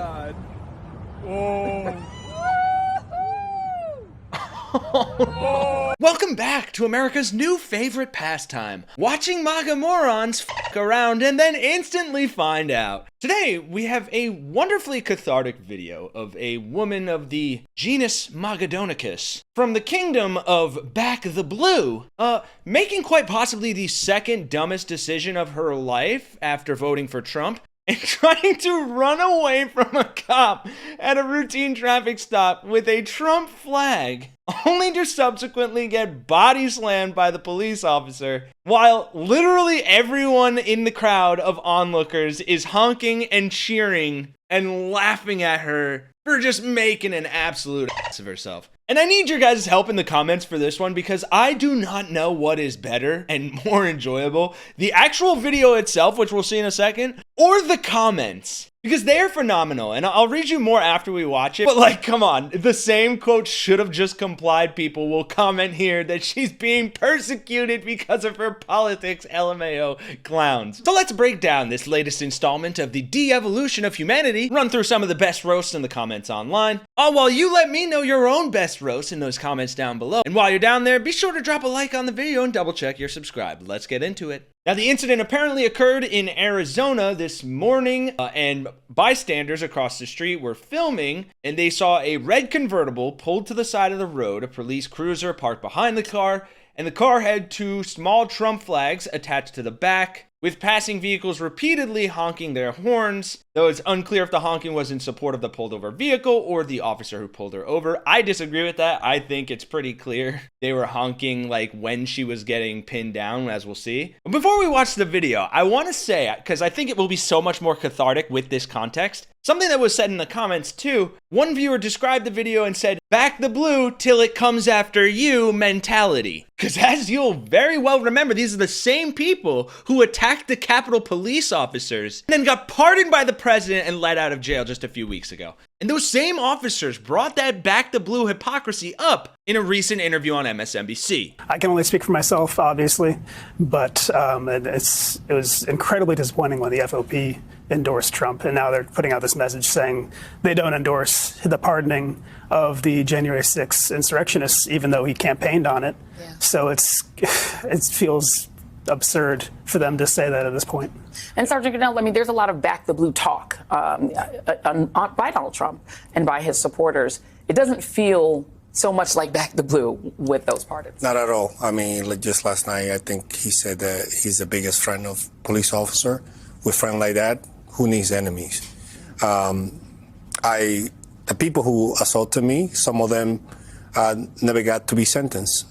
God. Oh. Welcome back to America's new favorite pastime, watching MAGA morons f**k around and then instantly find out. Today, we have a wonderfully cathartic video of a woman of the genus Magadonicus from the kingdom of Back the Blue, making quite possibly the second dumbest decision of her life after voting for Trump, and trying to run away from a cop at a routine traffic stop with a Trump flag, only to subsequently get body slammed by the police officer, while literally everyone in the crowd of onlookers is honking and cheering and laughing at her for just making an absolute ass of herself. And I need your guys' help in the comments for this one because I do not know what is better and more enjoyable, the actual video itself, which we'll see in a second, or the comments. Because they are phenomenal, and I'll read you more after we watch it. But like, come on, the same quote should have just complied people will comment here that she's being persecuted because of her politics, LMAO clowns. So let's break down this latest installment of the de-evolution of humanity, run through some of the best roasts in the comments online. While you let me know your own best roasts in those comments down below. And while you're down there, be sure to drop a like on the video and double check you're subscribed. Let's get into it. Now, the incident apparently occurred in Arizona this morning, and bystanders across the street were filming, and they saw a red convertible pulled to the side of the road, a police cruiser parked behind the car, and the car had two small Trump flags attached to the back, with passing vehicles repeatedly honking their horns, though it's unclear if the honking was in support of the pulled over vehicle or the officer who pulled her over. I disagree with that. I think it's pretty clear they were honking like when she was getting pinned down, as we'll see. But before we watch the video, I want to say, because I think it will be so much more cathartic with this context, something that was said in the comments too. One viewer described the video and said, "Back the blue till it comes after you mentality." Because as you'll very well remember, these are the same people who attacked the Capitol police officers and then got pardoned by the president and let out of jail just a few weeks ago. And those same officers brought that back the blue hypocrisy up in a recent interview on MSNBC. I can only speak for myself, obviously, but it was incredibly disappointing when the FOP endorsed Trump, and now they're putting out this message saying they don't endorse the pardoning of the January 6th insurrectionists, even though he campaigned on it. Yeah. So it feels absurd for them to say that at this point. And Sergeant Goodell, I mean, there's a lot of back the blue talk by Donald Trump and by his supporters. It doesn't feel so much like back the blue with those pardons. Not at all. I mean, like just last night, I think he said that he's the biggest friend of police officer. With friend like that, who needs enemies? The people who assaulted me, some of them never got to be sentenced.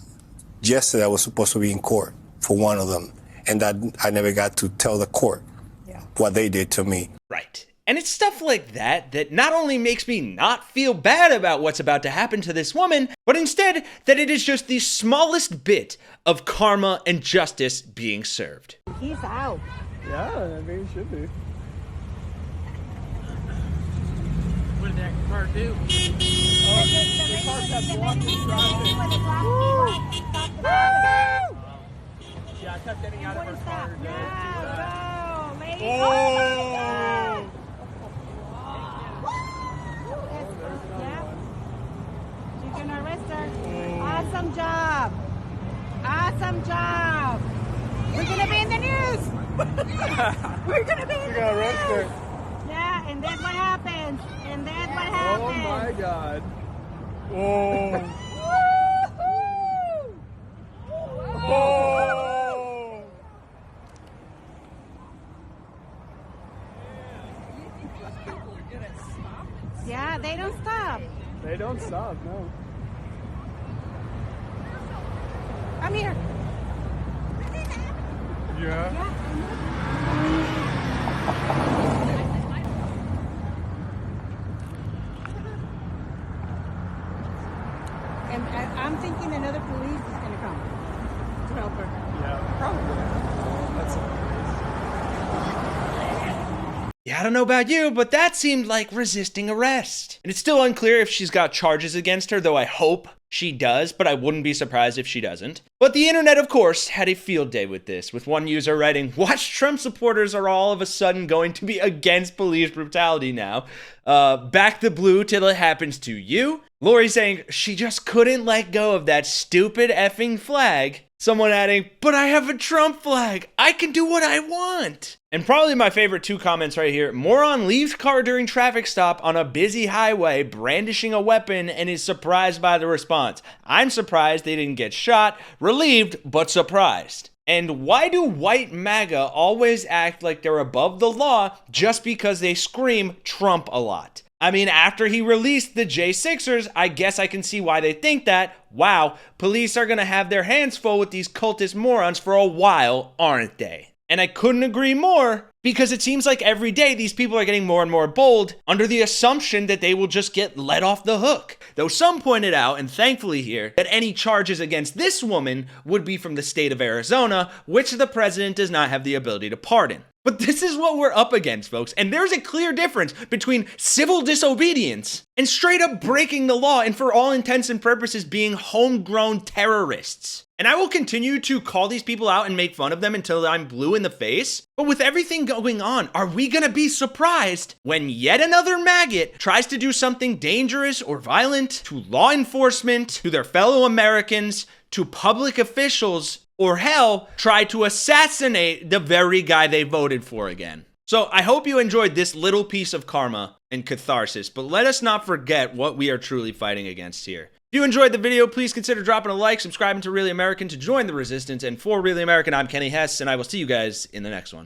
Yesterday, I was supposed to be in court for one of them, and that I never got to tell the court what they did to me. Right. And it's stuff like that that not only makes me not feel bad about what's about to happen to this woman, but instead that it is just the smallest bit of karma and justice being served. He's out. Yeah, I mean, he should be. What did that car do? The car kept blocking traffic. Yeah, I kept getting out of her car. Yeah, go, lady. Oh! Yeah. You can arrest her. Awesome job. Awesome job. We're gonna be in the news. We're gonna be in the news. Arrest her. Yeah, and that's what happens. And that's what happens. Oh my God. Oh. Oh. Yeah, they don't stop. They don't stop, no. I'm here. Yeah. And I'm thinking another police is going to come to help her. Yeah, probably. That's Yeah, I don't know about you, but that seemed like resisting arrest. And it's still unclear if she's got charges against her, though I hope she does, but I wouldn't be surprised if she doesn't. But the internet, of course, had a field day with this, with one user writing, "Watch Trump supporters are all of a sudden going to be against police brutality now. Back the blue till it happens to you." Lori saying, "She just couldn't let go of that stupid effing flag." Someone adding, "But I have a Trump flag. I can do what I want." And probably my favorite two comments right here. Moron leaves car during traffic stop on a busy highway brandishing a weapon and is surprised by the response. I'm surprised they didn't get shot. Relieved, but surprised. And why do white MAGA always act like they're above the law just because they scream Trump a lot? I mean, after he released the J6ers, I guess I can see why they think that. Wow, police are gonna have their hands full with these cultist morons for a while, aren't they? And I couldn't agree more, because it seems like every day these people are getting more and more bold under the assumption that they will just get let off the hook. Though some pointed out, and thankfully here, that any charges against this woman would be from the state of Arizona, which the president does not have the ability to pardon. But this is what we're up against, folks. And there's a clear difference between civil disobedience and straight up breaking the law and for all intents and purposes being homegrown terrorists. And I will continue to call these people out and make fun of them until I'm blue in the face. But with everything going on, are we gonna be surprised when yet another maggot tries to do something dangerous or violent to law enforcement, to their fellow Americans, to public officials, or hell, try to assassinate the very guy they voted for again? So I hope you enjoyed this little piece of karma and catharsis, but let us not forget what we are truly fighting against here. If you enjoyed the video, please consider dropping a like, subscribing to Really American to join the resistance, and for Really American, I'm Kenny Hesse, and I will see you guys in the next one.